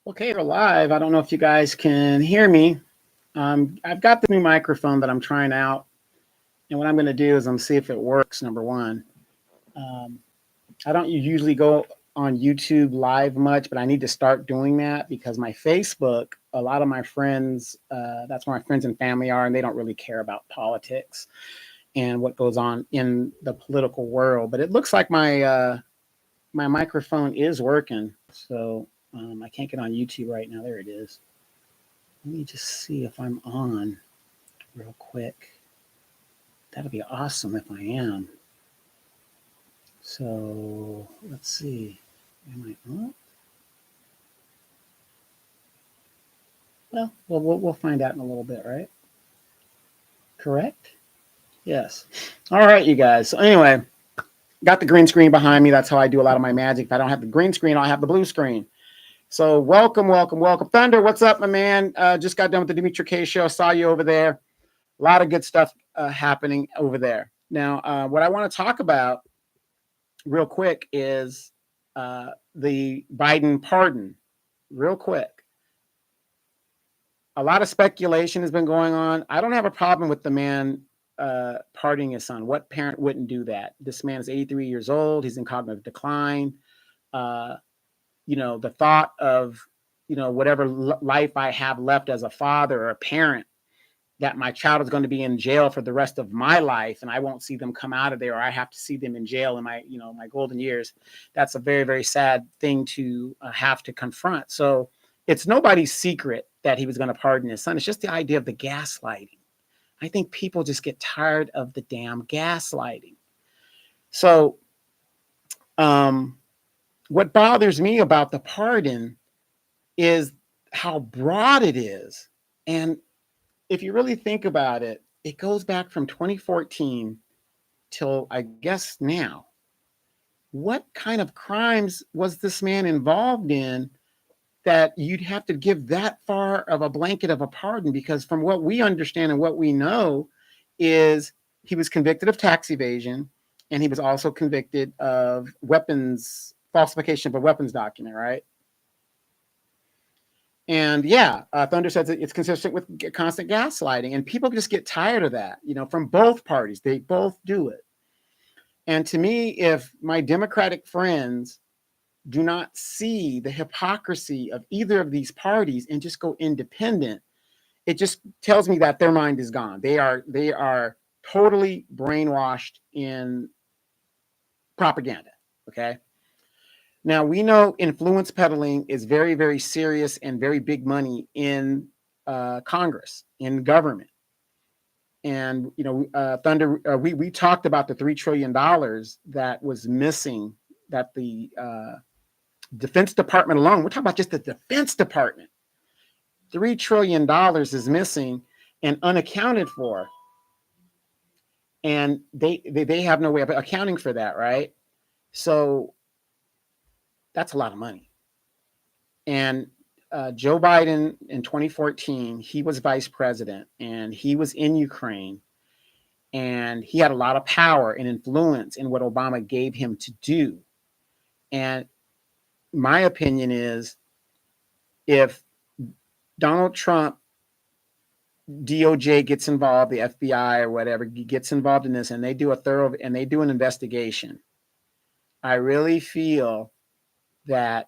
Okay, we're live. I don't know if you guys can hear me. I've got the new microphone that I'm trying out, and what I'm going to do is I'm see if it works. Number one, um, I don't usually go on YouTube live much, but I need to start doing that because my Facebook, a lot of my friends, that's where my friends and family are, and they don't really care about politics and what goes on in the political world. But it looks like my microphone is working, so I can't get on YouTube right now. There it is. Let me just see if I'm on real quick. That'll be awesome if I am. So let's see. Am I on? Well, we'll find out in a little bit, right? Correct? Yes. All right, you guys. So anyway, got the green screen behind me. That's how I do a lot of my magic. If I don't have the green screen, I'll have the blue screen. So welcome. Thunder, what's up, my man? Just got done with the Dimitri K show. Saw you over there. A lot of good stuff happening over there. Now, what I want to talk about real quick is the Biden pardon. Real quick. A lot of speculation has been going on. I don't have a problem with the man pardoning his son. What parent wouldn't do that? This man is 83 years old. He's in cognitive decline. Uh, the thought of, whatever life I have left as a father or a parent, that my child is going to be in jail for the rest of my life and I won't see them come out of there, or I have to see them in jail in my golden years. That's a very, very sad thing to have to confront. So it's nobody's secret that he was going to pardon his son. It's just the idea of the gaslighting. I think people just get tired of the damn gaslighting. So what bothers me about the pardon is how broad it is. And if you really think about it, it goes back from 2014 till I guess now. What kind of crimes was this man involved in that you'd have to give that far of a blanket of a pardon? Because from what we understand and what we know is he was convicted of tax evasion, and he was also convicted of falsification of a weapons document, right? And yeah, Thunder says it's consistent with constant gaslighting, and people just get tired of that, from both parties. They both do it. And to me, if my Democratic friends do not see the hypocrisy of either of these parties and just go independent, it just tells me that their mind is gone. They are totally brainwashed in propaganda. Okay. Now, we know influence peddling is very, very serious and very big money in Congress, in government. And, Thunder, we talked about the $3 trillion that was missing, that the Defense Department alone, we're talking about just the Defense Department. $3 trillion is missing and unaccounted for. And they have no way of accounting for that, right? So that's a lot of money. And Joe Biden in 2014, he was vice president and he was in Ukraine, and he had a lot of power and influence in what Obama gave him to do. And my opinion is, if Donald Trump, DOJ gets involved, the FBI or whatever gets involved in this, and they do an investigation, I really feel that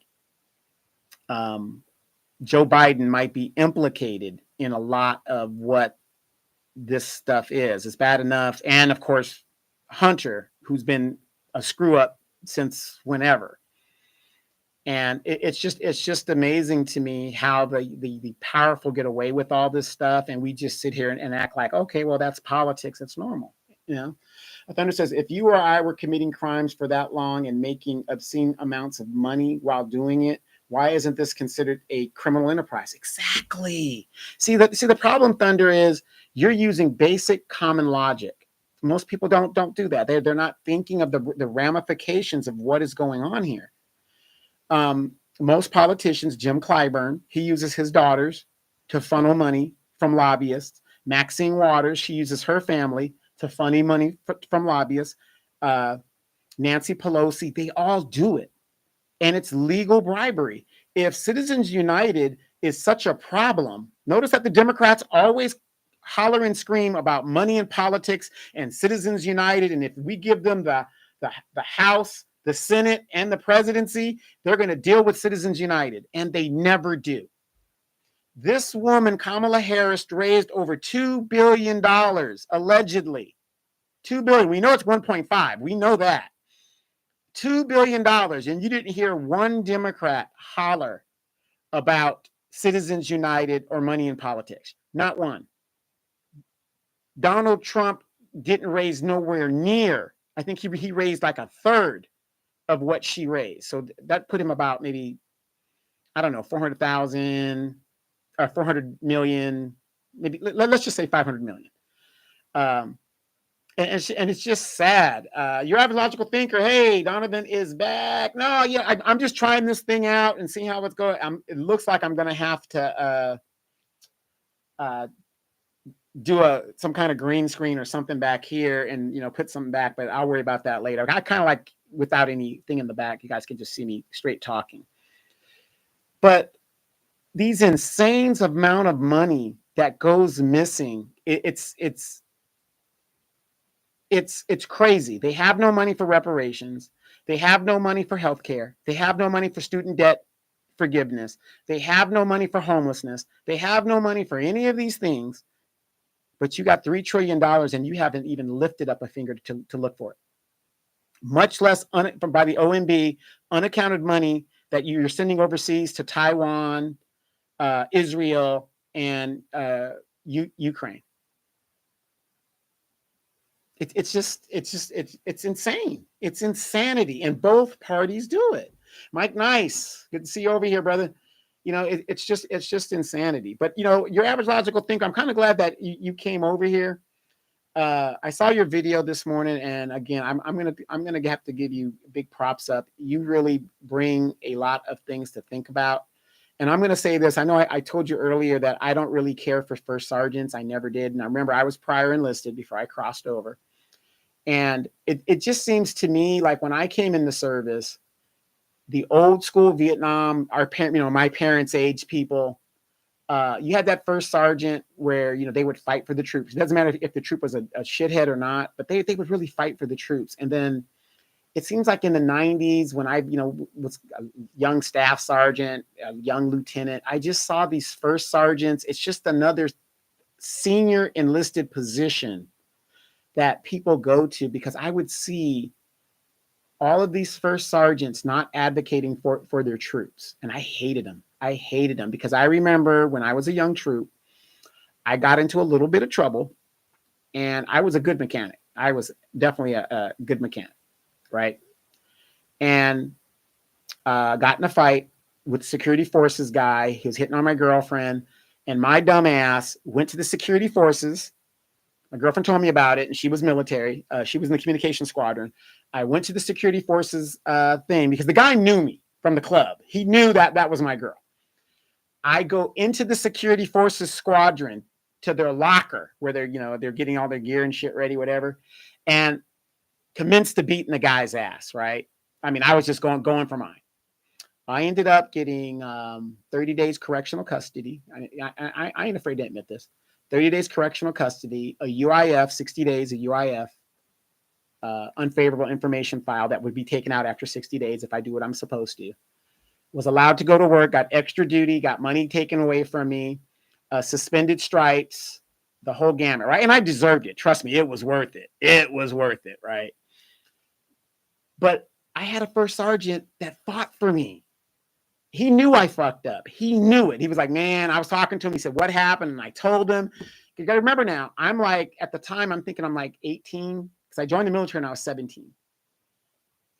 Joe Biden might be implicated in a lot of what this stuff is. It's bad enough. And of course, Hunter, who's been a screw up since whenever. And it's just amazing to me how the powerful get away with all this stuff, and we just sit here and act like, okay, well, that's politics, it's normal. Thunder says, if you or I were committing crimes for that long and making obscene amounts of money while doing it, why isn't this considered a criminal enterprise? Exactly. See the problem, Thunder, is you're using basic common logic. Most people don't do that. They're not thinking of the ramifications of what is going on here. Most politicians, Jim Clyburn, he uses his daughters to funnel money from lobbyists. Maxine Waters, she uses her family to funnel money from lobbyists. Nancy Pelosi, they all do it. and it's legal bribery. If Citizens United is such a problem, notice that the Democrats always holler and scream about money in politics and Citizens United. And if we give them the House, the Senate, and the presidency, they're going to deal with Citizens United. And they never do. This woman, Kamala Harris, raised over $2 billion, allegedly. $2 billion. We know it's 1.5. We know that. $2 billion. And you didn't hear one Democrat holler about Citizens United or money in politics. Not one. Donald Trump didn't raise nowhere near. I think he raised like a third of what she raised. So that put him about maybe, I don't know, 400,000 or 400 million, maybe let's just say 500 million. And it's just sad. Your average logical thinker, hey, Donovan is back. No, yeah, I'm just trying this thing out and seeing how it's going. It looks like I'm going to have to do some kind of green screen or something back here and, put something back, but I'll worry about that later. I kind of like without anything in the back. You guys can just see me straight talking. But these insane amount of money that goes missing, it's crazy. They have no money for reparations. They have no money for healthcare. They have no money for student debt forgiveness. They have no money for homelessness. They have no money for any of these things. But you got $3 trillion and you haven't even lifted up a finger to look for it. Much less by the OMB, unaccounted money that you're sending overseas to Taiwan, Israel, and Ukraine. It's insane. It's insanity, and both parties do it. Mike, nice, good to see you over here, brother. It's just insanity. But your average logical thinker, I'm kind of glad that you came over here. I saw your video this morning, and again, I'm gonna have to give you big props up. You really bring a lot of things to think about. And I'm going to say this. I know I told you earlier that I don't really care for first sergeants. I never did. And I remember I was prior enlisted before I crossed over. And it just seems to me like when I came in the service, the old school Vietnam, my parents' age people, you had that first sergeant where, they would fight for the troops. It doesn't matter if the troop was a shithead or not, but they would really fight for the troops. And then it seems like in the 90s when I, was a young staff sergeant, a young lieutenant, I just saw these first sergeants. It's just another senior enlisted position that people go to, because I would see all of these first sergeants not advocating for their troops. And I hated them. I hated them because I remember when I was a young troop, I got into a little bit of trouble, and I was a good mechanic. I was definitely a good mechanic. Right. And got in a fight with the security forces guy. He was hitting on my girlfriend, and my dumb ass went to the security forces. My girlfriend told me about it, and she was military. She was in the communication squadron. I went to the security forces thing because the guy knew me from the club. He knew that was my girl. I go into the security forces squadron to their locker where they're getting all their gear and shit ready, whatever. And commenced to beating the guy's ass, right? I mean, I was just going for mine. I ended up getting 30 days correctional custody. I ain't afraid to admit this. 30 days correctional custody, a UIF, 60 days, a UIF, unfavorable information file that would be taken out after 60 days if I do what I'm supposed to. Was allowed to go to work, got extra duty, got money taken away from me, suspended stripes, the whole gamut, right? And I deserved it. Trust me, it was worth it. It was worth it, right? But I had a first sergeant that fought for me. He knew I fucked up. He knew it. He was like, man, I was talking to him. He said, what happened? And I told him. You got to remember now, I'm like, at the time, I'm thinking I'm like 18 because I joined the military when I was 17.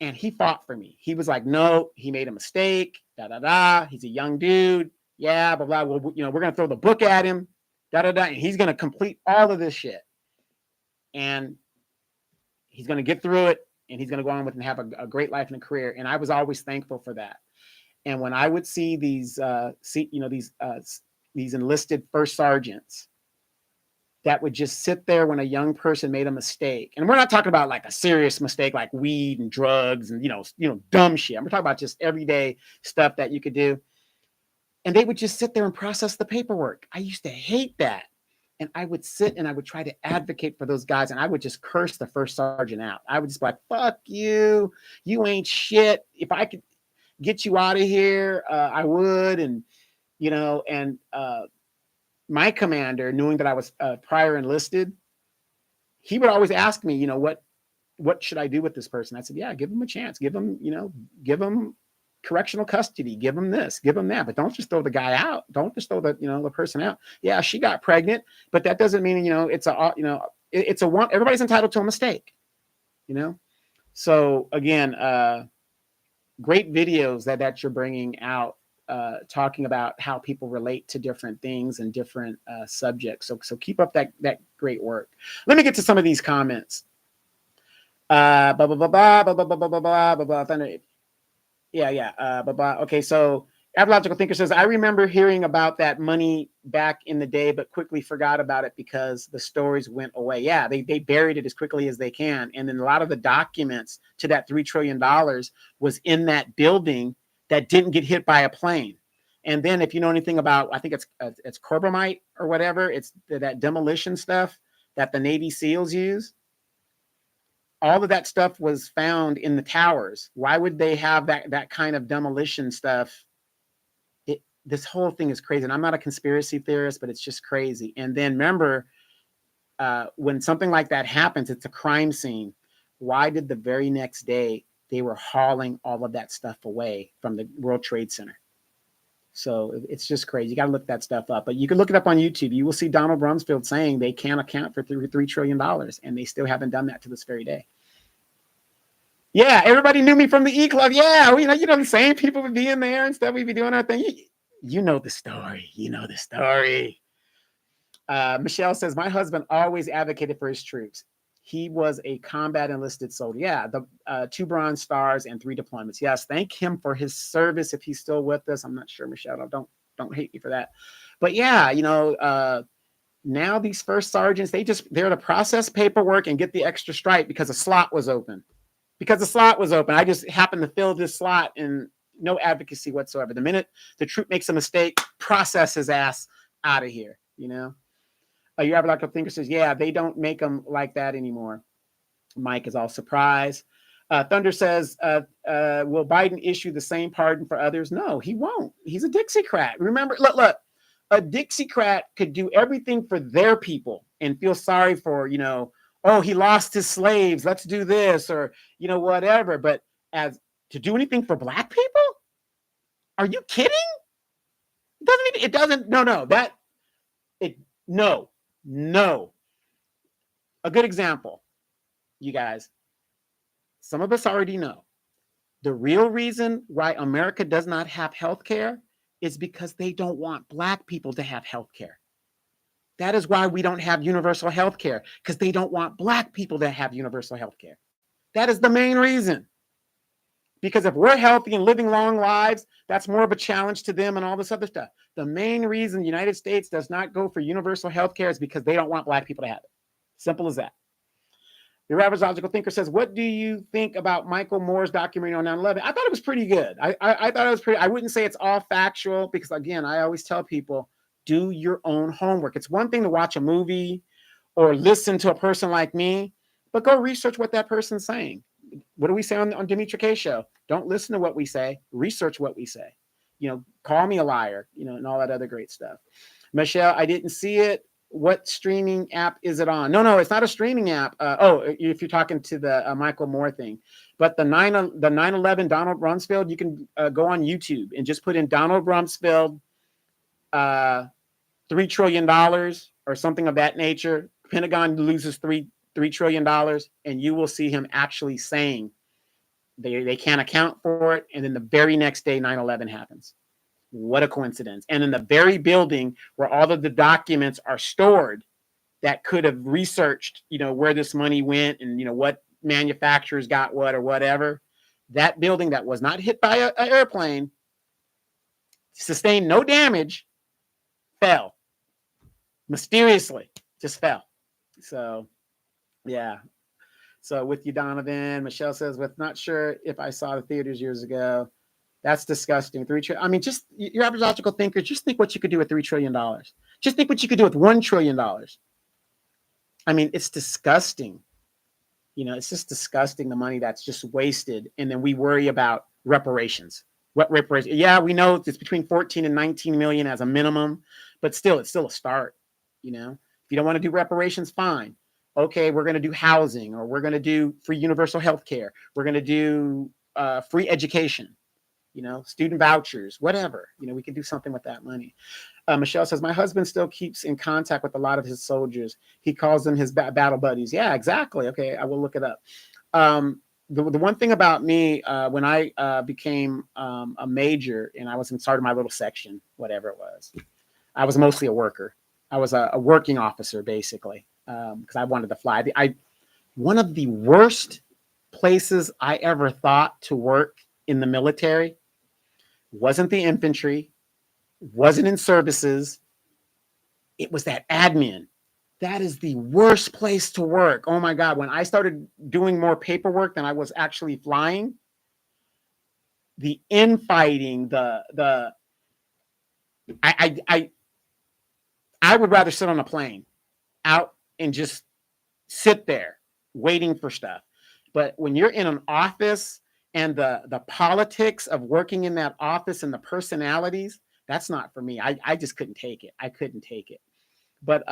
And he fought for me. He was like, no, he made a mistake. Da, da, da. He's a young dude. Yeah, blah, blah. Well, we're going to throw the book at him. Da, da, da. And he's going to complete all of this shit. And he's going to get through it. And he's going to go on with and have a great life and a career. And I was always thankful for that. And when I would see these enlisted first sergeants that would just sit there when a young person made a mistake. And we're not talking about like a serious mistake like weed and drugs and, dumb shit. We're talking about just everyday stuff that you could do. And they would just sit there and process the paperwork. I used to hate that. And I would sit and I would try to advocate for those guys. And I would just curse the first sergeant out. I would just be like, fuck you. You ain't shit. If I could get you out of here, I would. And, my commander, knowing that I was prior enlisted, he would always ask me, what should I do with this person? I said, yeah, give him a chance. Give him correctional custody. Give him this, give him that. But don't just throw the guy out. Don't just throw the person out. Yeah, she got pregnant, but that doesn't mean, it's a one. Everybody's entitled to a mistake, So again, great videos that you're bringing out, talking about how people relate to different things and different subjects. So keep up that great work. Let me get to some of these comments. Okay, so Astrological Thinker says, I remember hearing about that money back in the day, but quickly forgot about it because the stories went away. Yeah, they buried it as quickly as they can. And then a lot of the documents to that $3 trillion was in that building that didn't get hit by a plane. And then if you know anything about, I think it's carbamite or whatever, it's that demolition stuff that the Navy SEALs use. All of that stuff was found in the towers. Why would they have that kind of demolition stuff? This whole thing is crazy. And I'm not a conspiracy theorist, but it's just crazy. And then remember, when something like that happens, it's a crime scene. Why did the very next day they were hauling all of that stuff away from the World Trade Center? So it's just crazy. You got to look that stuff up. But you can look it up on YouTube. You will see Donald Rumsfeld saying they can't account for $3 trillion, and they still haven't done that to this very day. Yeah, everybody knew me from the E Club. Yeah, the same people would be in there and stuff. We'd be doing our thing. You know the story. Michelle says, my husband always advocated for his troops. He was a combat enlisted soldier. Yeah, the 2 Bronze Stars and 3 deployments. Yes, thank him for his service if he's still with us. I'm not sure, Michelle. Don't hate me for that. But yeah, now these first sergeants, they're to process paperwork and get the extra stripe because a slot was open. I just happened to fill this slot and no advocacy whatsoever. The minute the troop makes a mistake, process his ass out of here, Your Astrological Thinker says, yeah, they don't make them like that anymore. Mike is all surprised. Thunder says, will Biden issue the same pardon for others? No, he won't. He's a Dixiecrat. Remember, look, a Dixiecrat could do everything for their people and feel sorry for, oh, he lost his slaves. Let's do this or, whatever. But as to do anything for Black people? Are you kidding? No. A good example, you guys, some of us already know the real reason why America does not have health care is because they don't want Black people to have health care. That is why we don't have universal health care, because they don't want Black people to have universal health care. That is the main reason. Because if we're healthy and living long lives, that's more of a challenge to them and all this other stuff. The main reason the United States does not go for universal health care is because they don't want Black people to have it. Simple as that. The Astrological Thinker says, what do you think about Michael Moore's documentary on 9/11? I thought it was pretty good. I thought it was pretty, I wouldn't say it's all factual because, again, I always tell people, do your own homework. It's one thing to watch a movie or listen to a person like me, but go research what that person's saying. What do we say on Dimitri K show? Don't listen to what we say, research what we say. Call me a liar, and all that other great stuff. Michelle, I didn't see it. What streaming app is it on? No, it's not a streaming app. If you're talking to the Michael Moore thing, but the 9/11 Donald Rumsfeld, you can go on YouTube and just put in Donald Rumsfeld, $3 trillion or something of that nature. Pentagon loses $3 trillion, and you will see him actually saying they can't account for it. And then the very next day, 9/11 happens. What a coincidence. And in the very building where all of the documents are stored that could have researched, where this money went and, what manufacturers got what or whatever, that building that was not hit by an airplane, sustained no damage, fell mysteriously. just fell. So yeah. So with you, Donovan, Michelle says, with not sure if I saw the theaters years ago. That's disgusting. I mean, just your average logical thinker, just think what you could do with $3 trillion. Just think what you could do with $1 trillion. I mean, it's disgusting. It's just disgusting, the money that's just wasted. And then we worry about reparations. What reparations? Yeah, we know it's between 14 and 19 million as a minimum, but still, it's still a start. If you don't want to do reparations, fine. Okay, we're going to do housing, or we're going to do free universal health care. We're going to do free education, student vouchers, whatever. We can do something with that money. Michelle says, my husband still keeps in contact with a lot of his soldiers. He calls them his battle buddies. Yeah, exactly. Okay, I will look it up. The one thing about me, when I became a major and I was in started my little section, whatever it was, I was mostly a worker. I was a working officer, basically, because I wanted to fly. One of the worst places I ever thought to work in the military wasn't the infantry, wasn't in services. It was that admin. That is the worst place to work. Oh my God. When I started doing more paperwork than I was actually flying, the infighting, I would rather sit on a plane out and just sit there waiting for stuff. But when you're in an office and the politics of working in that office and the personalities, that's not for me. I just couldn't take it. I couldn't take it. But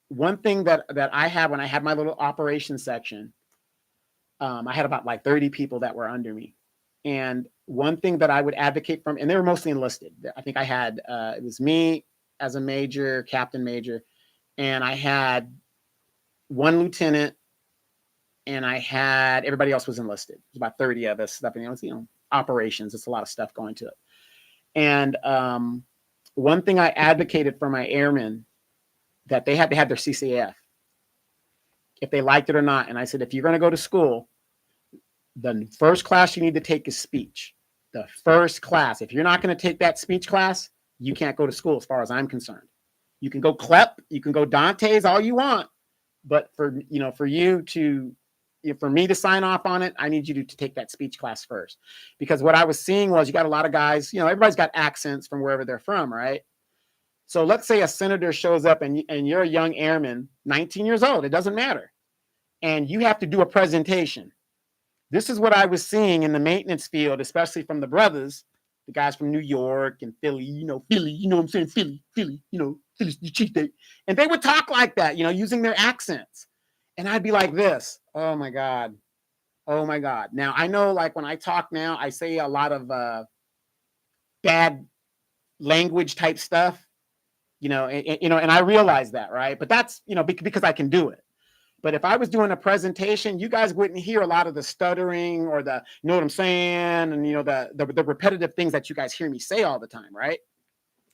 one thing that I had when I had my little operations section, I had about like 30 people that were under me. And one thing that I would advocate from, and they were mostly enlisted. I think I had, it was me as a major, captain major, and I had one lieutenant, and I had, everybody else was enlisted. It was about 30 of us. Stuff, and it was, operations. It's a lot of stuff going to it. And one thing I advocated for my airmen, that they had to have their CCF, if they liked it or not. And I said, if you're going to go to school, the first class you need to take is speech. The first class. If you're not going to take that speech class, you can't go to school as far as I'm concerned. You can go CLEP, you can go Dante's all you want. But for me to sign off on it, I need you to take that speech class first. Because what I was seeing was, you got a lot of guys, everybody's got accents from wherever they're from, right? So let's say a senator shows up and you're a young airman, 19 years old, it doesn't matter. And you have to do a presentation. This is what I was seeing in the maintenance field, especially from the brothers, the guys from New York and Philly, Philly, what I'm saying? Philly, Philly's the cheat day. And they would talk like that, using their accents. And I'd be like this, oh my God. Oh my God. Now, I know, like, when I talk now, I say a lot of bad language type stuff, and I realize that, right? But that's, because I can do it. But if I was doing a presentation, you guys wouldn't hear a lot of the stuttering or the, you know what I'm saying? And, the repetitive things that you guys hear me say all the time, right?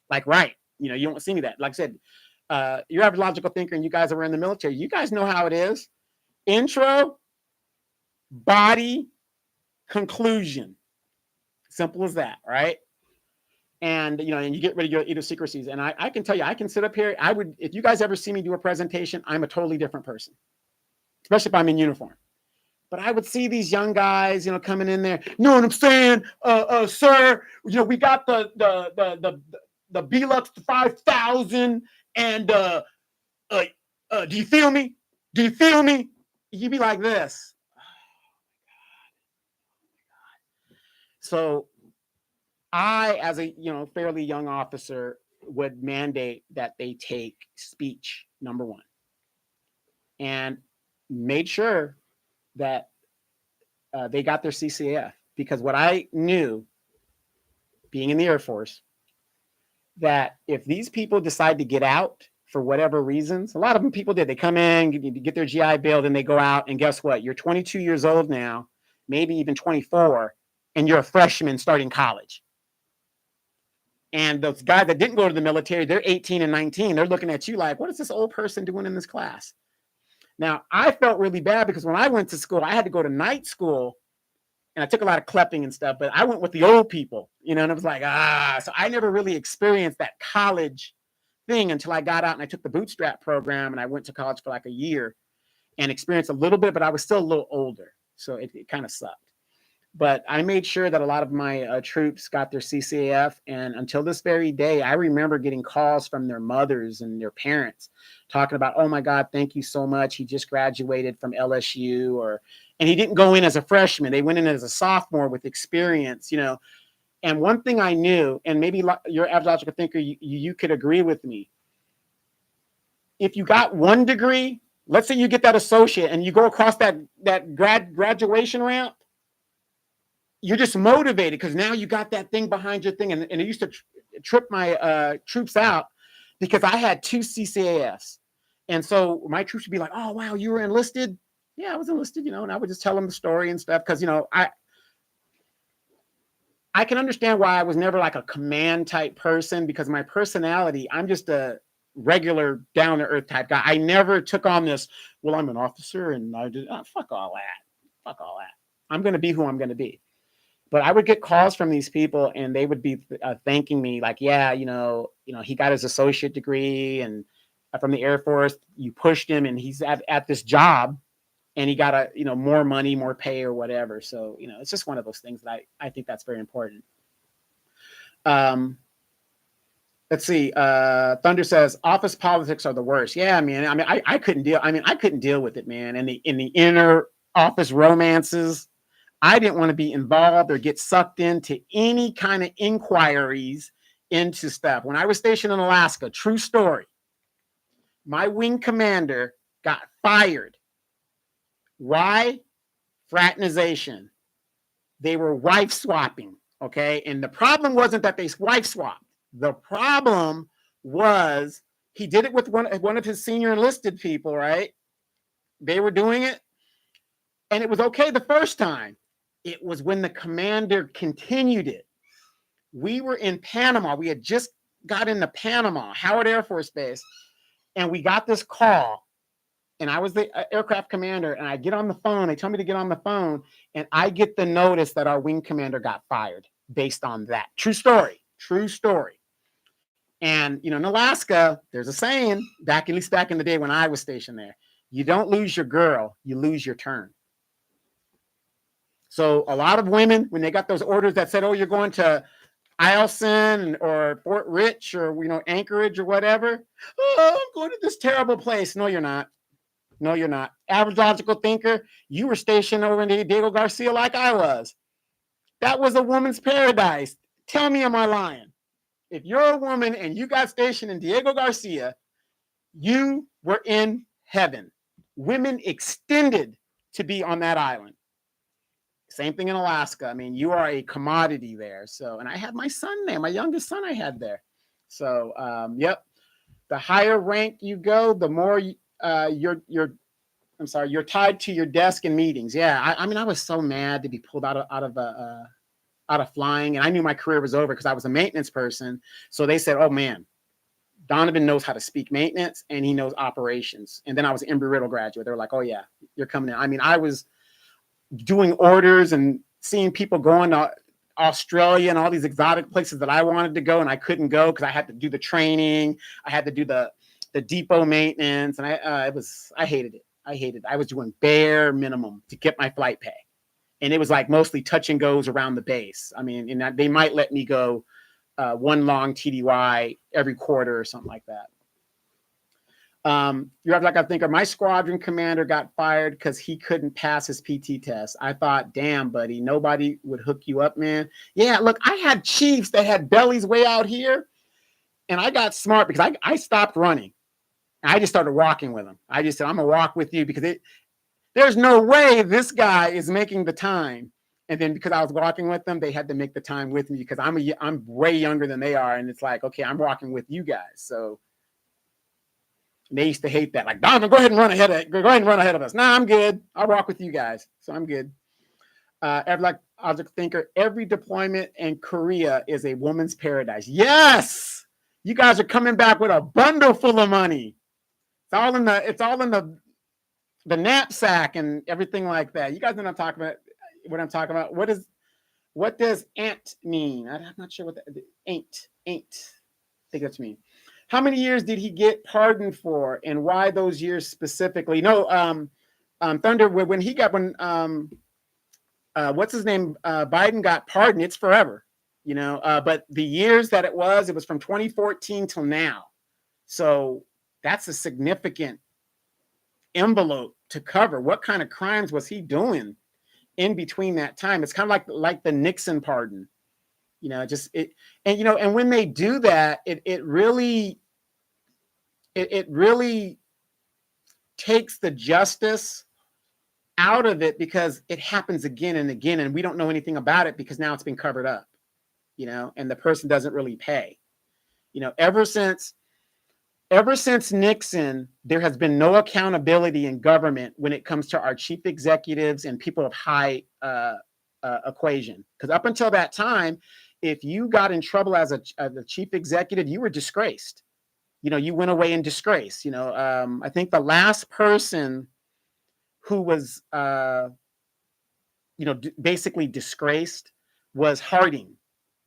Like, right. You don't see me that. Like I said, your average logical thinker and you guys that were in the military, you guys know how it is. Intro, body, conclusion. Simple as that, right? And, and you get rid of your idiosyncrasies. And I can tell you, I can sit up here. If you guys ever see me do a presentation, I'm a totally different person, especially if I'm in uniform. But I would see these young guys, coming in there. You know what I'm saying, sir? We got the Belux 5000, and do you feel me? Do you feel me? You'd be like this. Oh my God. So I, as a fairly young officer, would mandate that they take speech, number one, and made sure that they got their CCF. Because what I knew, being in the Air Force, that if these people decide to get out for whatever reasons, a lot of them people did. They come in, get their GI Bill, then they go out, and guess what? You're 22 years old now, maybe even 24, and you're a freshman starting college. And those guys that didn't go to the military, they're 18 and 19. They're looking at you like, what is this old person doing in this class? Now, I felt really bad because when I went to school, I had to go to night school, and I took a lot of clepping and stuff, but I went with the old people, and it was like, so I never really experienced that college thing until I got out and I took the bootstrap program and I went to college for like a year and experienced a little bit, but I was still a little older. So it kind of sucked. But I made sure that a lot of my troops got their CCAF. And until this very day, I remember getting calls from their mothers and their parents talking about, oh my God, thank you so much. He just graduated from LSU, and he didn't go in as a freshman. They went in as a sophomore with experience, you know. And one thing I knew, and maybe your average logical thinker, you could agree with me. If you got one degree, let's say you get that associate and you go across that graduation ramp, you're just motivated because now you got that thing behind your thing. And it used to trip my troops out because I had 2 CCAFs. And so my troops would be like, oh, wow, you were enlisted? Yeah, I was enlisted, you know, and I would just tell them the story and stuff because, you know, I can understand why I was never like a command type person because my personality, I'm just a regular down to earth type guy. I never took on this, well, I'm an officer and I did, fuck all that. Fuck all that. I'm going to be who I'm going to be. But I would get calls from these people and they would be thanking me like, yeah, you know, he got his associate degree and from the Air Force, you pushed him and he's at this job and he got more money, more pay or whatever. So, you know, it's just one of those things that I think that's very important. Let's see. Thunder says office politics are the worst. Yeah, man. I mean, I couldn't deal. I mean, I couldn't deal with it, man. And in the inner office romances, I didn't want to be involved or get sucked into any kind of inquiries into stuff. When I was stationed in Alaska, true story, my wing commander got fired. Why? Fraternization. They were wife swapping, okay? And the problem wasn't that they wife swapped. The problem was he did it with one of his senior enlisted people, right? They were doing it, and it was okay the first time. It was when the commander continued it. We were in Panama. We had just got into Panama, Howard Air Force Base, and we got this call. And I was the aircraft commander, and I get on the phone. They tell me to get on the phone, and I get the notice that our wing commander got fired based on that. True story. True story. And, you know, in Alaska, there's a saying, at least back in the day when I was stationed there, you don't lose your girl, you lose your turn. So a lot of women, when they got those orders that said, oh, you're going to Eielson or Fort Rich or, you know, Anchorage or whatever. Oh, I'm going to this terrible place. No, you're not. No, you're not. Average logical thinker, you were stationed over in Diego Garcia like I was. That was a woman's paradise. Tell me, am I lying? If you're a woman and you got stationed in Diego Garcia, you were in heaven. Women extended to be on that island. Same thing in Alaska. I mean, you are a commodity there. So, and I had my son there, my youngest son I had there. So, yep. The higher rank you go, the more you're tied to your desk in meetings. Yeah, I mean, I was so mad to be pulled out of flying, and I knew my career was over because I was a maintenance person. So they said, "Oh man, Donovan knows how to speak maintenance and he knows operations." And then I was an Embry-Riddle graduate. They were like, "Oh yeah, you're coming in." I mean, I was doing orders and seeing people going to Australia and all these exotic places that I wanted to go and I couldn't go because I had to do the training. I had to do the depot maintenance, and I hated it. I was doing bare minimum to get my flight pay. And it was like mostly touch and goes around the base. I mean, and they might let me go one long TDY every quarter or something like that. You're like, I think my squadron commander got fired because he couldn't pass his PT test. I thought, damn, buddy, nobody would hook you up, man. Yeah, look, I had chiefs that had bellies way out here, and I got smart because I stopped running. I just started walking with them. I just said, I'm going to walk with you because there's no way this guy is making the time. And then because I was walking with them, they had to make the time with me because I'm way younger than they are. And it's like, okay, I'm walking with you guys. So they used to hate that. Like, Donovan, go ahead and run ahead of us. Nah, I'm good. I'll walk with you guys. So I'm good. Like object thinker, every deployment in Korea is a woman's paradise. Yes, you guys are coming back with a bundle full of money. It's all in the knapsack and everything like that. You guys know what I'm talking about. What does ant mean? I'm not sure what that ain't. I think that's mean. how many years did he get pardoned for, and why those years specifically? No, Thunder, when he got, what's his name? Biden got pardoned, it's forever, but the years that it was from 2014 till now. So that's a significant envelope to cover. What kind of crimes was he doing in between that time? It's kind of like the Nixon pardon, and when they do that, it really takes the justice out of it, because it happens again and again, and we don't know anything about it because now it's been covered up, and the person doesn't really pay. Ever since Nixon, there has been no accountability in government when it comes to our chief executives and people of high equation. Because up until that time, if you got in trouble as a chief executive, you were disgraced. You went away in disgrace. I think the last person who was, basically disgraced was Harding,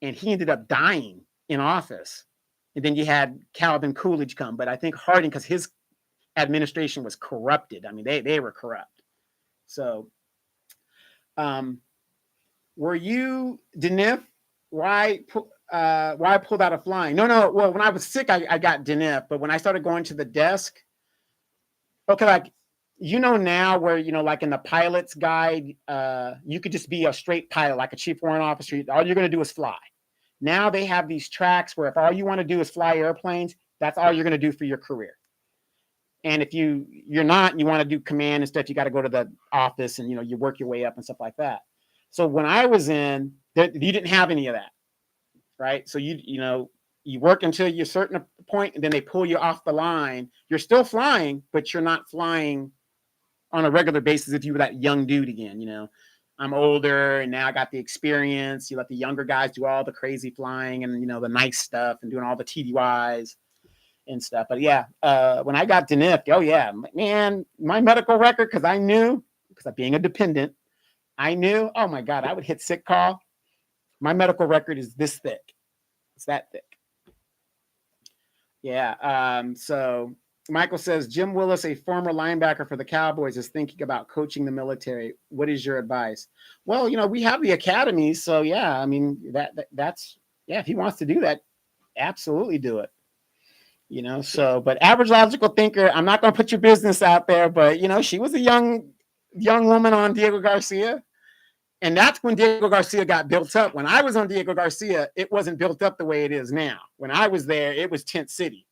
and he ended up dying in office. And then you had Calvin Coolidge come, but I think Harding, because his administration was corrupted. I mean, they were corrupt. So, were you, Denif? Why pulled out of flying? No. Well, when I was sick, I got Denif, but when I started going to the desk, okay, like now where like in the pilot's guide, you could just be a straight pilot, like a chief warrant officer. All you're going to do is fly. Now they have these tracks where if all you want to do is fly airplanes, that's all you're going to do for your career. And if you're not, and you want to do command and stuff, you got to go to the office and, you work your way up and stuff like that. So when I was in, you didn't have any of that, right? So you work until you're a certain point, and then they pull you off the line. You're still flying, but you're not flying on a regular basis if you were that young dude again, I'm older, and now I got the experience. You let the younger guys do all the crazy flying and, the nice stuff and doing all the TDYs and stuff. But yeah, when I got Denif, oh yeah, man, my medical record, because I'm being a dependent, I knew, oh my God, I would hit sick call. My medical record is this thick. It's that thick. Yeah. So Michael says, Jim Willis, a former linebacker for the Cowboys, is thinking about coaching the military. What is your advice? Well, we have the academy. So yeah, I mean, that's, yeah, if he wants to do that, absolutely do it. So, but average logical thinker, I'm not going to put your business out there, but she was a young woman on Diego Garcia. And that's when Diego Garcia got built up. When I was on Diego Garcia, it wasn't built up the way it is now. When I was there, it was tent city.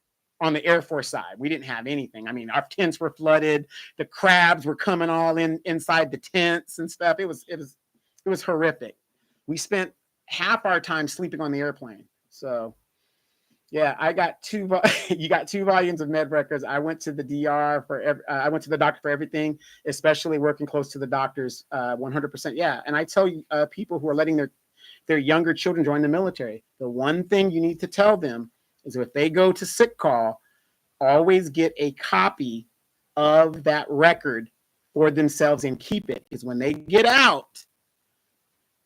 On the Air Force side, we didn't have anything. I mean, our tents were flooded. The crabs were coming all inside the tents and stuff. It was horrific. We spent half our time sleeping on the airplane. So, yeah, I got you got 2 volumes of med records. I went to the DR I went to the doctor for everything, especially working close to the doctors. 100%. Yeah, and I tell you, people who are letting their younger children join the military, the one thing you need to tell them is if they go to sick call, always get a copy of that record for themselves and keep it. Because when they get out,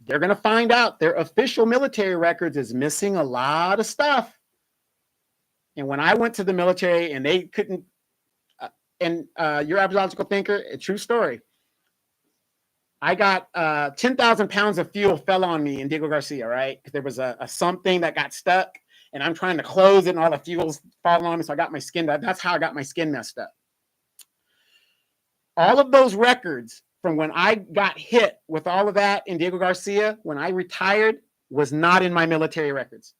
they're going to find out their official military records is missing a lot of stuff. And when I went to the military and they couldn't, your average logical thinker, a true story. I got 10,000 pounds of fuel fell on me in Diego Garcia, right? Because there was a something that got stuck. And I'm trying to close it, and all the fuel's falling on me. So I got my skin. That's how I got my skin messed up. All of those records from when I got hit with all of that in Diego Garcia, when I retired, was not in my military records.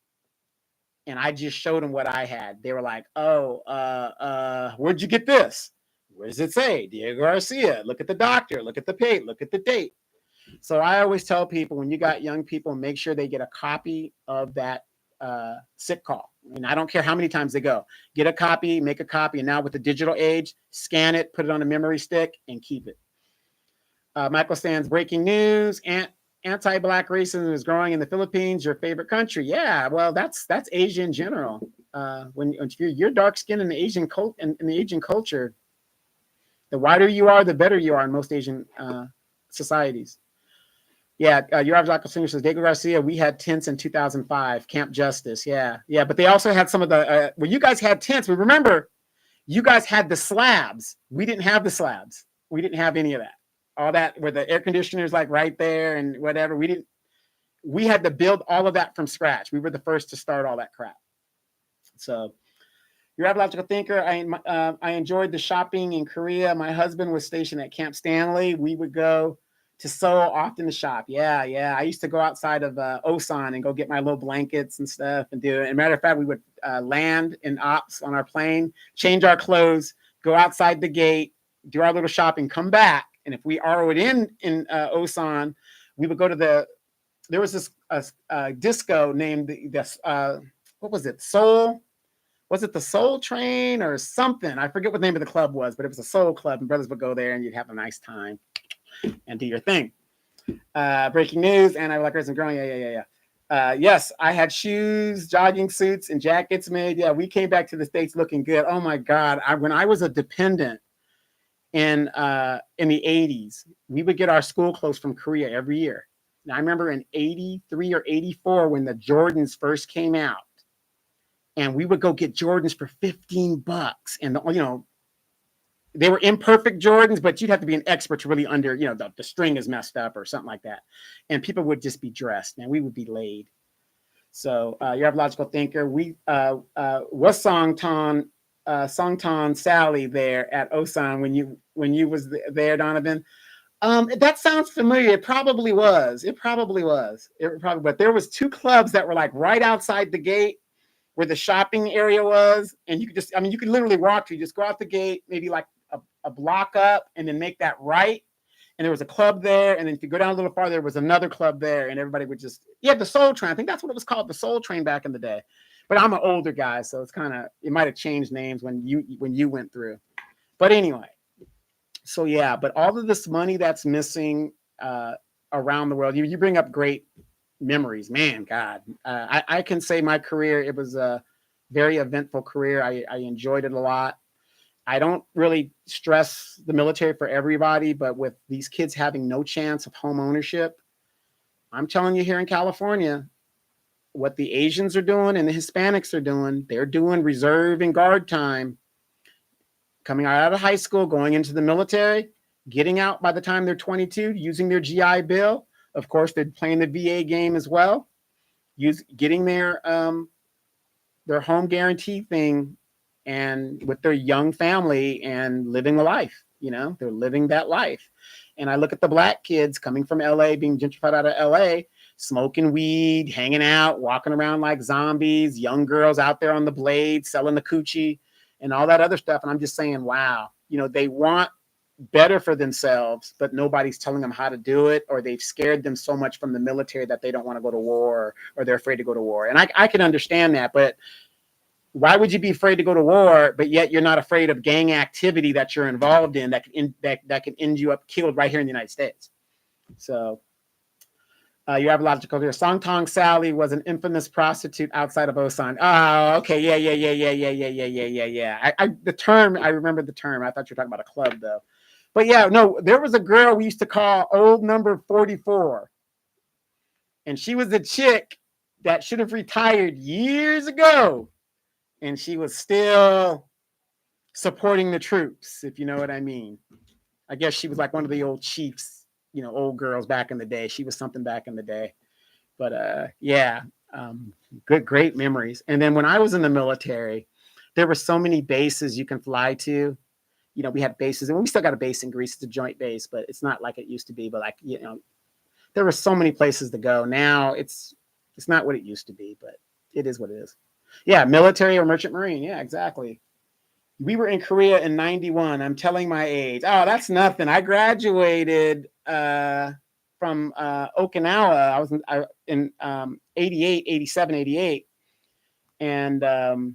And I just showed them what I had. They were like, oh, where'd you get this? Where does it say? Diego Garcia. Look at the doctor. Look at the page. Look at the date. So I always tell people, when you got young people, make sure they get a copy of that sick call. And I don't care how many times they go. Get a copy, make a copy, and now with the digital age, scan it, put it on a memory stick, and keep it. Michael Sands, breaking news: anti-Black racism is growing in the Philippines. Your favorite country? Yeah, well, that's Asia in general. When you're dark skinned in the Asian culture, the whiter you are, the better you are in most Asian societies. Yeah, your average local singer says Diego Garcia. We had tents in 2005, Camp Justice. Yeah, yeah, but they also had some of the. Well, you guys had tents. But remember, you guys had the slabs. We didn't have the slabs. We didn't have any of that. All that where the air conditioners like right there and whatever. We didn't. We had to build all of that from scratch. We were the first to start all that crap. So, your average thinker. I enjoyed the shopping in Korea. My husband was stationed at Camp Stanley. We would go to Seoul often to shop. Yeah, yeah. I used to go outside of Osan and go get my little blankets and stuff and do it. And matter of fact, we would land in ops on our plane, change our clothes, go outside the gate, do our little shopping, come back. And if we are in Osan, we would go to there was this disco named what was it? Seoul. Was it the Soul Train or something? I forget what the name of the club was, but it was a soul club, and brothers would go there, and you'd have a nice time and do your thing. Breaking news, and I like Risen Growing. Yeah. Yes, I had shoes, jogging suits, and jackets made. Yeah, we came back to the States looking good. Oh my God. When I was a dependent in the 80s, we would get our school clothes from Korea every year. Now, I remember in 83 or 84 when the Jordans first came out, and we would go get Jordans for $15. And, they were imperfect Jordans, but you'd have to be an expert to really the string is messed up or something like that. And people would just be dressed, man. We would be laid. So you're a logical thinker. We was Songton Sally there at Osan when you was there, Donovan. That sounds familiar. It probably was. But there was two clubs that were like right outside the gate where the shopping area was, and you could literally walk you just go out the gate, maybe like a block up, and then make that right. And there was a club there, and then if you go down a little farther, there was another club there, and everybody would the Soul Train. I think that's what it was called, the Soul Train back in the day. But I'm an older guy, so it might have changed names when you went through. But anyway, so yeah, but all of this money that's missing around the world, you bring up great memories, man. God, I can say my career, it was a very eventful career. I enjoyed it a lot. I don't really stress the military for everybody, but with these kids having no chance of home ownership, I'm telling you, here in California, what the Asians are doing and the Hispanics are doing, they're doing reserve and guard time, coming out of high school, going into the military, getting out by the time they're 22, using their GI Bill. Of course, they're playing the VA game as well, getting their home guarantee thing, and with their young family and living the life. They're living that life. And I look at the black kids coming from LA, being gentrified out of LA, smoking weed, hanging out, walking around like zombies, young girls out there on the blade, selling the coochie and all that other stuff. And I'm just saying, wow, they want better for themselves, but nobody's telling them how to do it, or they've scared them so much from the military that they don't want to go to war, or they're afraid to go to war. And I can understand that, but why would you be afraid to go to war, but yet you're not afraid of gang activity that you're involved in that can end you up killed right here in the United States? So you have logical here. Songtong Sally was an infamous prostitute outside of Osan. Oh, okay. Yeah. The term, I remember the term. I thought you were talking about a club though. But yeah, no, there was a girl we used to call old number 44. And she was a chick that should have retired years ago. And she was still supporting the troops, if you know what I mean. I guess she was like one of the old chiefs, old girls back in the day. She was something back in the day. But yeah, great memories. And then when I was in the military, there were so many bases you can fly to. We had bases, and we still got a base in Greece. It's a joint base, but it's not like it used to be. But there were so many places to go. Now it's not what it used to be, but it is what it is. Yeah, military or merchant marine. Yeah, exactly. We were in Korea in 91. I'm telling my age. Oh, that's nothing. I graduated from Okinawa. I was in 88, 87, 88. And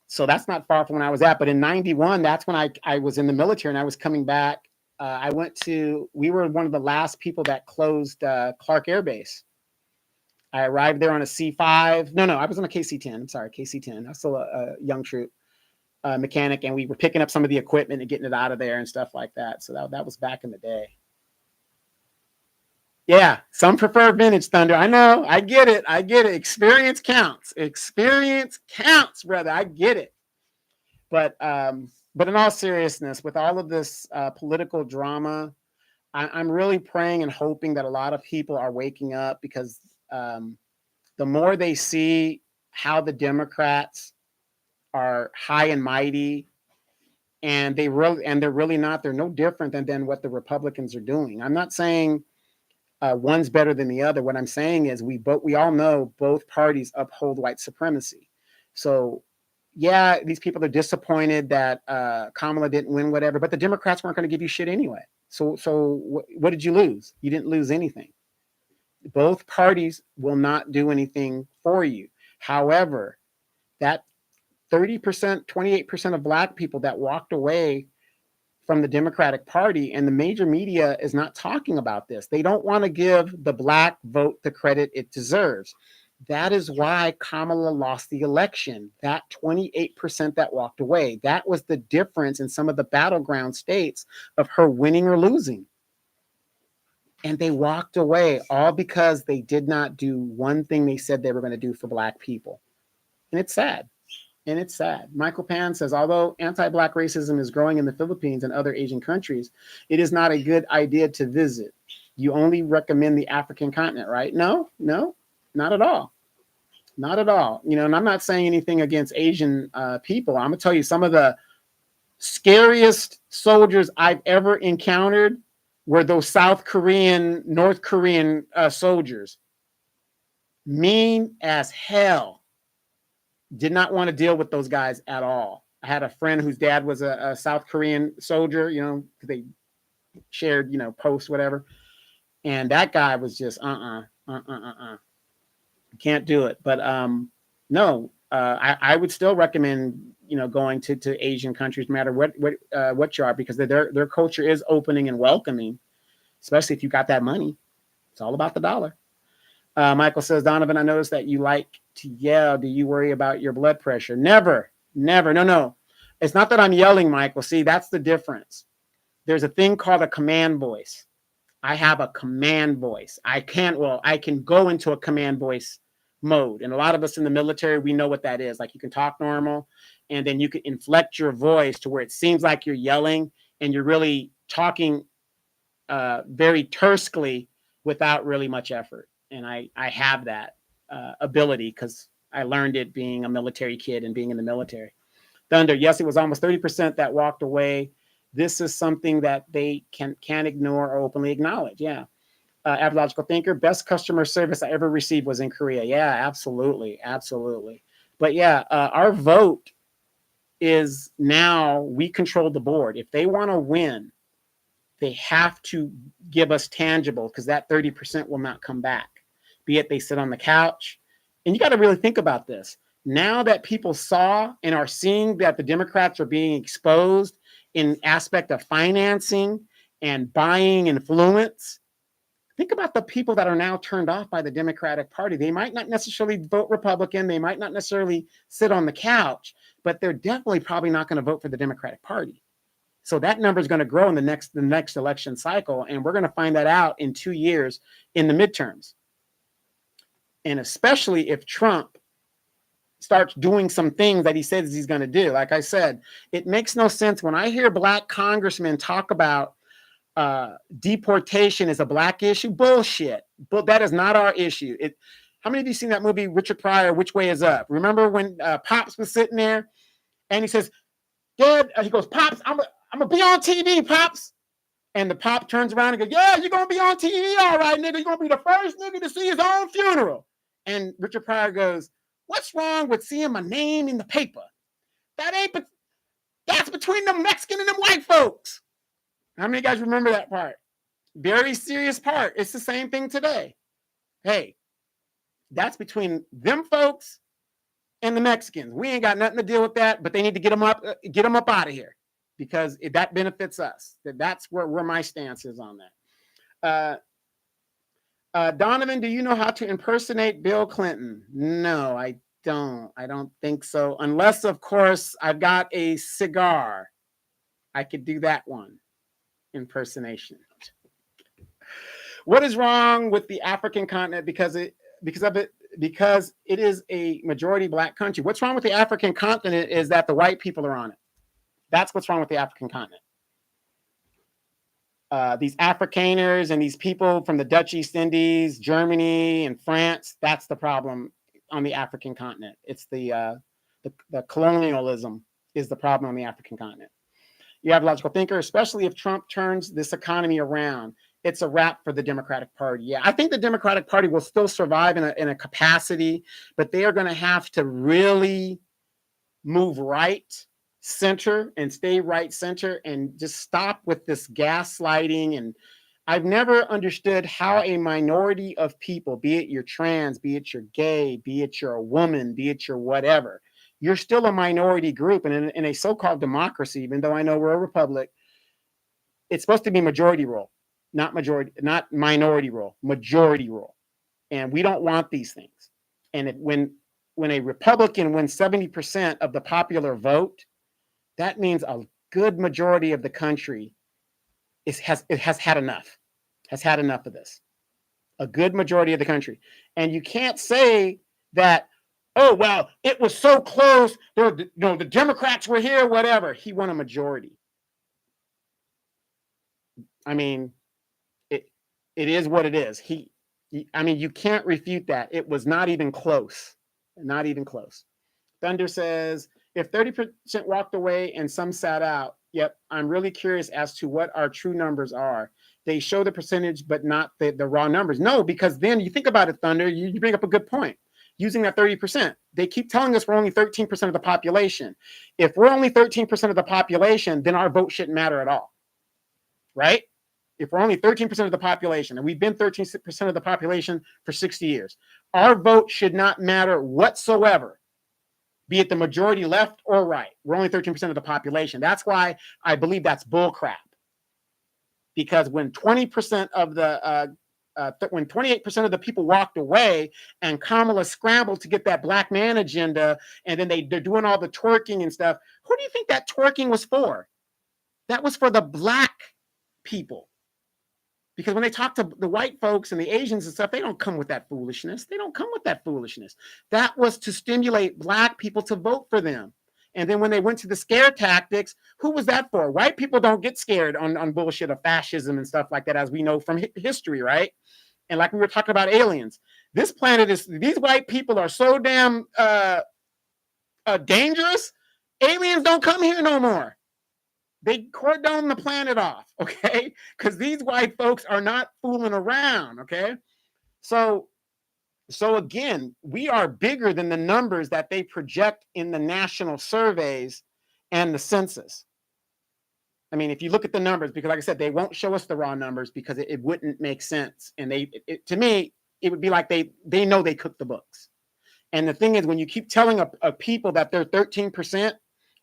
so that's not far from when I was at. But in 91, that's when I was in the military and I was coming back. We were one of the last people that closed Clark Air Base. I arrived there on a C5. No, I was on a KC-10. I'm sorry, KC-10. I was still a young troop mechanic, and we were picking up some of the equipment and getting it out of there and stuff like that. So that was back in the day. Yeah, some prefer vintage Thunder. I know. I get it. I get it. Experience counts. Experience counts, brother. I get it. But in all seriousness, with all of this political drama, I'm really praying and hoping that a lot of people are waking up because the more they see how the Democrats are high and mighty, and they're really not. They're no different than what the Republicans are doing. I'm not saying one's better than the other. What I'm saying is we all know both parties uphold white supremacy. So yeah, these people are disappointed that Kamala didn't win, whatever. But the Democrats weren't going to give you shit anyway. So what did you lose? You didn't lose anything. Both parties will not do anything for you. However, that 30%, 28% of black people that walked away from the Democratic Party, and the major media is not talking about this. They don't want to give the black vote the credit it deserves. That is why Kamala lost the election. That 28% that walked away, that was the difference in some of the battleground states of her winning or losing. And they walked away all because they did not do one thing they said they were going to do for black people. And it's sad. And it's sad. Michael Pan says, although anti-black racism is growing in the Philippines and other Asian countries, it is not a good idea to visit. You only recommend the African continent, right? No, not at all. Not at all. You know, and I'm not saying anything against Asian people. I'm going to tell you some of the scariest soldiers I've ever encountered were those South Korean, North Korean soldiers. Mean as hell. Did not want to deal with those guys at all. I had a friend whose dad was a South Korean soldier, you know, they shared, you know, posts, whatever. And that guy was just, can't do it. But no, I would still recommend, you know, going to Asian countries, no matter what you are, because their culture is opening and welcoming, especially if you got that money. It's all about the dollar. Michael says, Donovan, I noticed that you like to yell. Do you worry about your blood pressure? Never. No. It's not that I'm yelling, Michael. See, that's the difference. There's a thing called a command voice. I have a command voice. I can go into a command voice mode. And a lot of us in the military, we know what that is. Like you can talk normal, and then you can inflect your voice to where it seems like you're yelling and you're really talking very tersely without really much effort. And I have that ability because I learned it being a military kid and being in the military. Thunder, yes, it was almost 30% that walked away. This is something that they can't ignore or openly acknowledge. Yeah. Astrological thinker, best customer service I ever received was in Korea. Yeah, absolutely. But yeah, our vote is now we control the board. If they want to win, they have to give us tangible because that 30% will not come back. Be it they sit on the couch. And you got to really think about this. Now that people saw and are seeing that the Democrats are being exposed in aspect of financing and buying influence, think about the people that are now turned off by the Democratic Party. They might not necessarily vote Republican. They might not necessarily sit on the couch, but they're definitely probably not going to vote for the Democratic Party. So that number is going to grow in the next election cycle, and we're going to find that out in 2 years in the midterms. And especially if Trump starts doing some things that he says he's going to do. Like I said, it makes no sense when I hear black congressmen talk about deportation is a black issue. Bullshit. But that is not our issue. How many of you seen that movie, Richard Pryor, Which Way Is Up? Remember when Pops was sitting there and he says, Dad, he goes, Pops, I'm going to be on TV, Pops. And the pop turns around and goes, yeah, you're going to be on TV. All right, nigga. You're going to be the first nigga to see his own funeral. And Richard Pryor goes, what's wrong with seeing my name in the paper? That's between the Mexican and them white folks. How many of you guys remember that part? Very serious part. It's the same thing today. Hey, that's between them folks and the Mexicans. We ain't got nothing to deal with that, but they need to get them up out of here because that benefits us. That's where my stance is on that. Donovan, do you know how to impersonate Bill Clinton? No, I don't. I don't think so. Unless, of course, I've got a cigar. I could do that one impersonation. What is wrong with the African continent because it is a majority black country? What's wrong with the African continent is that the white people are on it. That's what's wrong with the African continent. These Afrikaners and these people from the Dutch East Indies, Germany and France, that's the problem on the African continent. It's the colonialism is the problem on the African continent. You have a logical thinker, especially if Trump turns this economy around. It's a wrap for the Democratic Party. Yeah, I think the Democratic Party will still survive in a capacity, but they are going to have to really move right center and stay right center and just stop with this gaslighting. And I've never understood how a minority of people, be it you're trans, be it you're gay, be it you're a woman, be it you're whatever, you're still a minority group. And in a so-called democracy, even though I know we're a republic, it's supposed to be majority rule, not minority rule, majority rule. And we don't want these things. And when a Republican wins 70% of the popular vote, that means a good majority of the country has had enough of this. A good majority of the country. And you can't say that, oh, well, it was so close. The Democrats were here, whatever. He won a majority. I mean, it is what it is. You can't refute that. It was not even close. Not even close. Thunder says, if 30% walked away and some sat out, yep, I'm really curious as to what our true numbers are. They show the percentage, but not the raw numbers. No, because then you think about it, Thunder, you bring up a good point. Using that 30%, they keep telling us we're only 13% of the population. If we're only 13% of the population, then our vote shouldn't matter at all, right? If we're only 13% of the population, and we've been 13% of the population for 60 years, our vote should not matter whatsoever. Be it the majority left or right. We're only 13% of the population. That's why I believe that's bull crap. Because when 20% of when 28% of the people walked away and Kamala scrambled to get that black man agenda, and then they're doing all the twerking and stuff, who do you think that twerking was for? That was for the black people. Because when they talk to the white folks and the Asians and stuff, they don't come with that foolishness. That was to stimulate black people to vote for them. And then when they went to the scare tactics, who was that for? White people don't get scared on bullshit of fascism and stuff like that, as we know from history, right? And like we were talking about aliens, these white people are so damn dangerous. Aliens don't come here no more. They cordon the planet off, okay? Because these white folks are not fooling around, okay? So again, we are bigger than the numbers that they project in the national surveys and the census. I mean, if you look at the numbers, because like I said, they won't show us the raw numbers because it wouldn't make sense. And to me, it would be like they know they cooked the books. And the thing is, when you keep telling a people that they're 13%,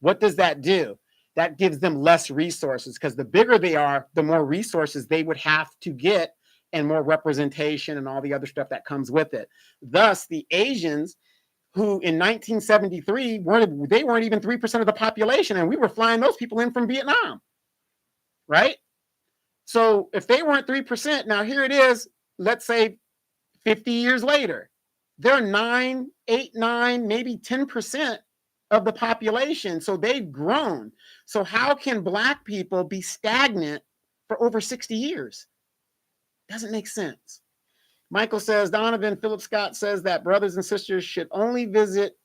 what does that do? That gives them less resources, because the bigger they are, the more resources they would have to get and more representation and all the other stuff that comes with it. Thus, the Asians, who in 1973 weren't even 3% of the population, and we were flying those people in from Vietnam, right? So if they weren't 3%, now here it is, let's say 50 years later, they're 9, 8, 9, maybe 10% of the population. So they've grown. So how can black people be stagnant for over 60 years? Doesn't make sense. Michael says, Donovan, Philip Scott says that brothers and sisters should only visit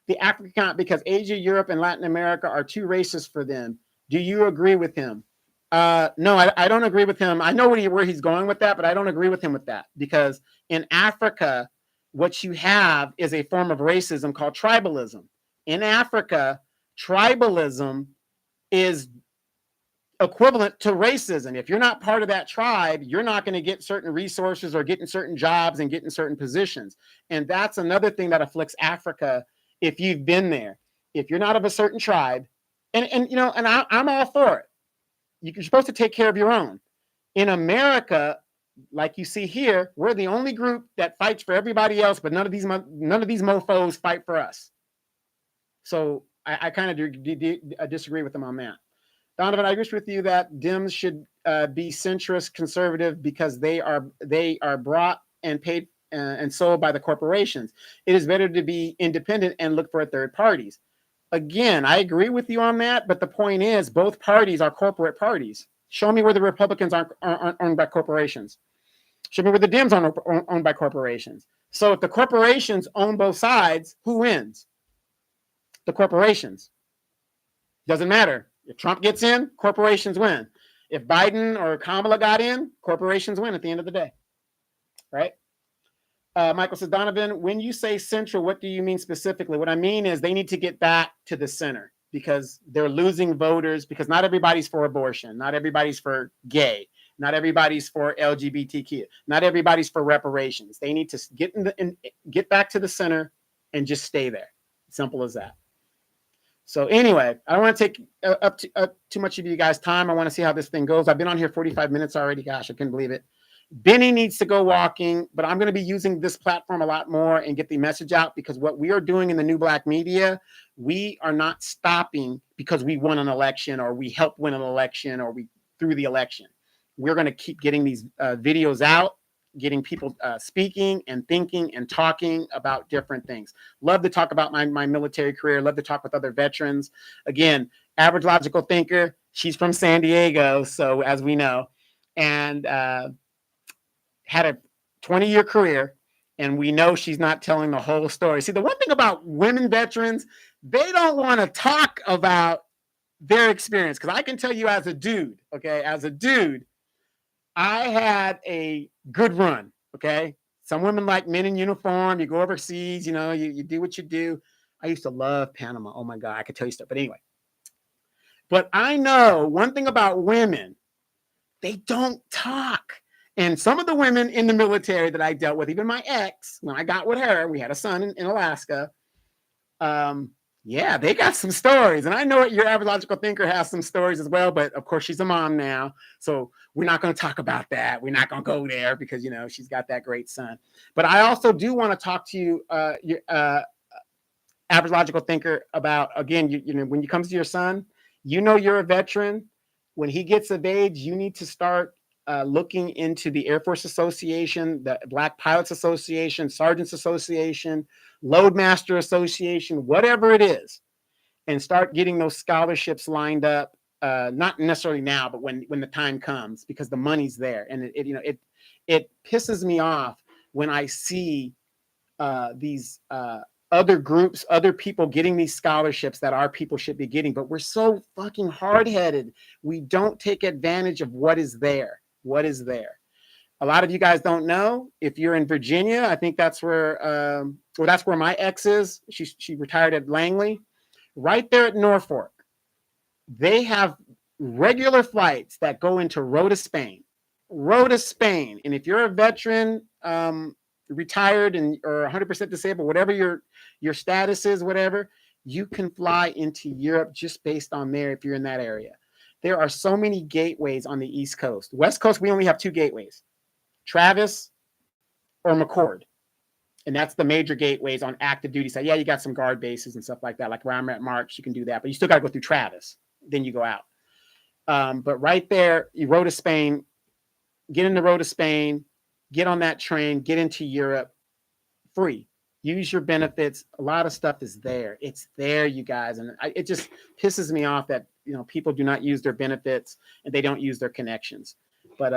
the African continent because Asia, Europe, and Latin America are too racist for them. Do you agree with him? No, I don't agree with him. I know where he's going with that, but I don't agree with him with that, because in Africa, what you have is a form of racism called tribalism. In Africa, tribalism is equivalent to racism. If you're not part of that tribe, you're not going to get certain resources or get in certain jobs and get in certain positions. And that's another thing that afflicts Africa if you've been there. If you're not of a certain tribe, and I'm all for it. You're supposed to take care of your own. In America, like you see here, we're the only group that fights for everybody else, but none of these mofos fight for us. So I kind of disagree with them on that. Donovan, I agree with you that Dems should be centrist conservative because they are brought and paid and sold by the corporations. It is better to be independent and look for third parties. Again, I agree with you on that, but the point is both parties are corporate parties. Show me where the Republicans are owned by corporations. Show me where the Dems are owned by corporations. So if the corporations own both sides, who wins? The corporations. Doesn't matter. If Trump gets in, corporations win. If Biden or Kamala got in, corporations win at the end of the day. Right? Michael says, Donovan, when you say central, what do you mean specifically? What I mean is they need to get back to the center because they're losing voters because not everybody's for abortion. Not everybody's for gay. Not everybody's for LGBTQ. Not everybody's for reparations. They need to get back to the center and just stay there. Simple as that. So anyway, I don't want to take up too much of you guys' time. I want to see how this thing goes. I've been on here 45 minutes already. Gosh, I couldn't believe it. Benny needs to go walking, but I'm going to be using this platform a lot more and get the message out because what we are doing in the New Black Media, we are not stopping because we won an election or we helped win an election or we threw the election. We're going to keep getting these videos out, getting people speaking and thinking and talking about different things. Love to talk about my military career. Love to talk with other veterans. Again, Average Logical Thinker. She's from San Diego, so as we know, and had a 20-year career, and we know she's not telling the whole story. See, the one thing about women veterans, they don't want to talk about their experience, because I can tell you as a dude, okay, I had a good run, okay? Some women like men in uniform. You go overseas, you know, you do what you do. I used to love Panama. Oh, my God, I could tell you stuff. But anyway. But I know one thing about women. They don't talk. And some of the women in the military that I dealt with, even my ex, when I got with her, we had a son in Alaska. Yeah, they got some stories. And I know your Average Logical Thinker has some stories as well, but of course she's a mom now. So we're not going to talk about that. We're not going to go there because, you know, she's got that great son. But I also do want to talk to you, your Average Logical Thinker, about, again, you know, when it comes to your son, you know, you're a veteran. When he gets of age, you need to start looking into the Air Force Association, the Black Pilots Association, Sergeants Association, Loadmaster Association, whatever it is, and start getting those scholarships lined up. Not necessarily now, but when the time comes, because the money's there. And it pisses me off when I see these other groups, other people getting these scholarships that our people should be getting, but we're so fucking hard-headed. We don't take advantage of what is there. What is there? A lot of you guys don't know. If you're in Virginia, I think that's where that's where my ex is. She retired at Langley. Right there at Norfolk, they have regular flights that go into Rota, Spain. Rota, Spain. And if you're a veteran, retired and or 100% disabled, whatever your status is, whatever, you can fly into Europe just based on there if you're in that area. There are so many gateways on the East Coast. West Coast, we only have 2 gateways, Travis or McCord. And that's the major gateways on active duty side. Yeah, you got some guard bases and stuff like that. Like where I'm at March, you can do that. But you still got to go through Travis. Then you go out. But right there, you Rota to Spain, get in the Road to Spain, get on that train, get into Europe, free. Use your benefits. A lot of stuff is there. It's there, you guys. And it just pisses me off that, you know, people do not use their benefits and they don't use their connections. But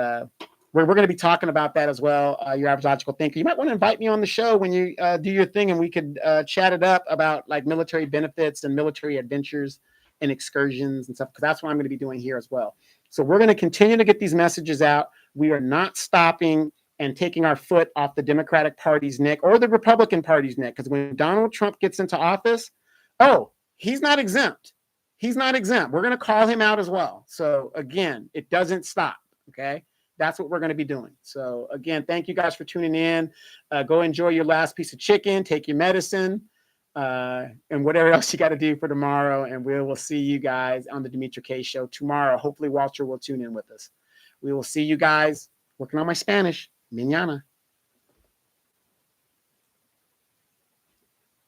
we're going to be talking about that as well. Your Average Logical Thinker. You might want to invite me on the show when you do your thing, and we could chat it up about like military benefits and military adventures and excursions and stuff, because that's what I'm going to be doing here as well. So we're going to continue to get these messages out. We are not stopping and taking our foot off the Democratic Party's neck or the Republican Party's neck, because when Donald Trump gets into office, he's not exempt. He's not exempt. We're going to call him out as well. So again, it doesn't stop. Okay. That's what we're going to be doing. So again, thank you guys for tuning in. Go enjoy your last piece of chicken, take your medicine, and whatever else you got to do for tomorrow. And we will see you guys on the Dimitri K Show tomorrow. Hopefully Walter will tune in with us. We will see you guys. Working on my Spanish. Mañana.